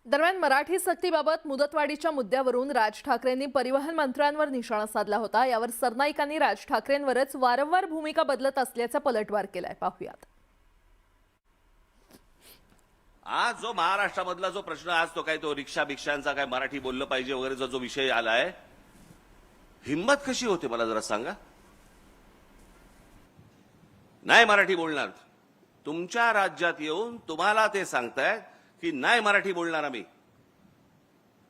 दरम्यान मराठी सक्तीबाबत मुदतवाढीच्या मुद्द्यावरून राज ठाकरेंनी परिवहन मंत्र्यांवर निशाणा साधला होता। यावर सरनाईकांनी राज ठाकरेंवरच वारंवार भूमिका बदलत असल्याचा पलटवार केलाय। पाहूयात। आज जो महाराष्ट्रामधला जो प्रश्न आज तो काय तो रिक्षा भिक्षांचा काय मराठी बोललं पाहिजे वगैरे जो विषय आलाय, हिम्मत कशी होते मला जरा सांगा। नाही मराठी बोलणार, तुमच्या राज्यात येऊन तुम्हाला ते सांगतायत की नाही मराठी बोलणार आम्ही,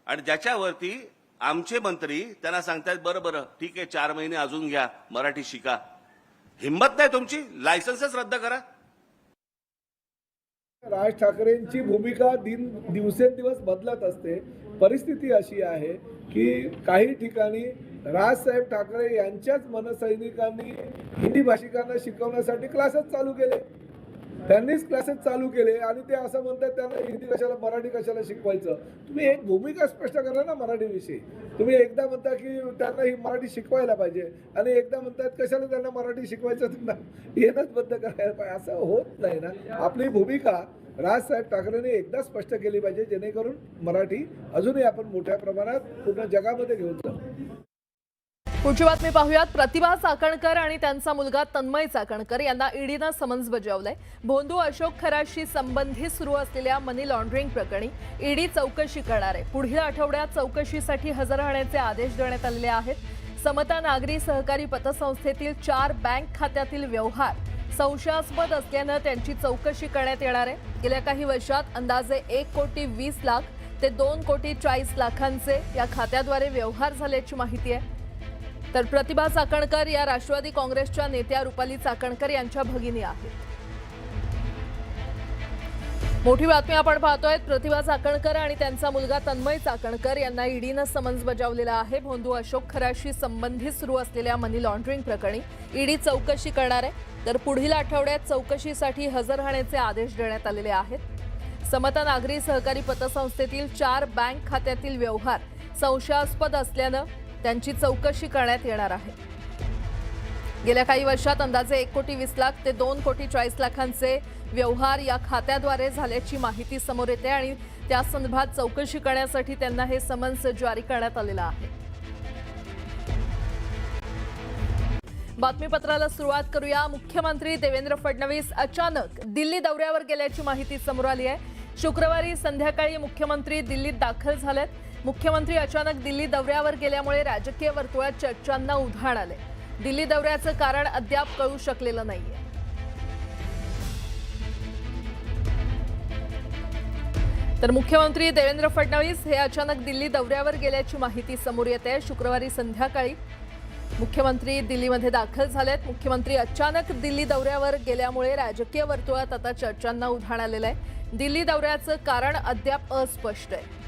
आणि ज्याच्यावरती आमचे मंत्री त्यांना सांगतायत बरं बरं ठीक आहे 4 महिने अजून घ्या, मराठी शिका। हिम्मत नाही तुमची, लायसन्सच रद्द करा। राज ठाकरेंची भूमिका दिवसेंदिवस बदलत असते। परिस्थिती अशी आहे की काही ठिकाणी राजसाहेब ठाकरे यांच्याच मनसैनिकांनी हिंदी भाषिकांना शिकवण्यासाठी क्लासेस चालू केले, त्यांनीच क्लासेस चालू केले आणि ते असं म्हणतात त्यांना हिंदी कशाला मराठी कशाला शिकवायचं। तुम्ही एक भूमिका स्पष्ट करा ना मराठीविषयी। तुम्ही एकदा म्हणता की त्यांना ही मराठी शिकवायला पाहिजे आणि एकदा म्हणतात कशाला त्यांना मराठी शिकवायचं, त्यांना येणंच बंद करायला पाहिजे। असं होत नाही ना। आपली भूमिका राजसाहेब ठाकरेंनी एकदा स्पष्ट केली पाहिजे, जेणेकरून मराठी अजूनही आपण मोठ्या प्रमाणात पूर्ण जगामध्ये घेऊन जाऊ। पुढची बातमी पाहूयात। प्रतिभा चाकणकर आणि त्यांचा मुलगा तन्मय चाकणकर यांना ईडीनं समन्स बजावलंय। भोंदू अशोक खराशी संबंधित सुरू असलेल्या मनी लॉन्ड्रिंग प्रकरणी ईडी चौकशी करणार आहे। पुढील आठवड्यात चौकशीसाठी हजर राहण्याचे आदेश देण्यात आलेले आहेत। समता नागरी सहकारी पतसंस्थेतील 4 बँक खात्यातील व्यवहार संशयास्पद असल्यानं त्यांची चौकशी करण्यात येणार आहे। गेल्या काही वर्षात अंदाजे 1,20,00,000 ते 2,40,00,000 या खात्याद्वारे व्यवहार झाल्याची माहिती आहे। तर प्रतिभा चाकणकर या राष्ट्रवादी काँग्रेसच्या नेत्या रुपाली चाकणकर यांच्या भगिनी आहेत। मोठी बातमी आपण पाहतोय। प्रतिभा चाकणकर आणि त्यांचा मुलगा तन्मय चाकणकर यांना ईडीनं समन्स बजावलेला आहे। भोंदू अशोक खराशी संबंधित सुरू असलेल्या मनी लॉन्ड्रिंग प्रकरणी ईडी चौकशी करणार आहे। तर पुढील आठवड्यात चौकशीसाठी हजर राहण्याचे आदेश देण्यात आलेले आहेत। समता नागरी सहकारी पतसंस्थेतील 4 बँक खात्यातील व्यवहार संशयास्पद असल्यानं त्यांची चौकशी करण्यात येणार आहे। गेल्या काही वर्षात अंदाजे 1,20,00,000 ते 2,40,00,000 व्यवहार या खात्याद्वारे झाल्याची माहिती समोर येते आणि त्या संदर्भात चौकशी करण्यासाठी त्यांना हे समन्स जारी करण्यात आलेलं आहे। बातमीपत्राला सुरुवात करूया। मुख्यमंत्री देवेंद्र फडणवीस अचानक दिल्ली दौऱ्यावर गेल्याची माहिती समोर आली आहे। शुक्रवारी संध्याकाळी मुख्यमंत्री दिल्लीत दाखल झालेत। मुख्यमंत्री अचानक दिल्ली दौऱ्यावर गेल्यामुळे राजकीय वर्तुळात चर्चांना उधाण आले। दिल्ली दौऱ्याचं कारण अद्याप कळू शकलेलं नाहीये। तर मुख्यमंत्री देवेंद्र फडणवीस हे अचानक दिल्ली दौऱ्यावर गेल्याची माहिती समोर येते। शुक्रवारी संध्याकाळी मुख्यमंत्री दिल्लीमध्ये दाखल झालेत। मुख्यमंत्री अचानक दिल्ली दौऱ्यावर गेल्यामुळे राजकीय वर्तुळात आता चर्चांना उधाण आलेलं आहे। दिल्ली दौऱ्याचं कारण अद्याप अस्पष्ट आहे।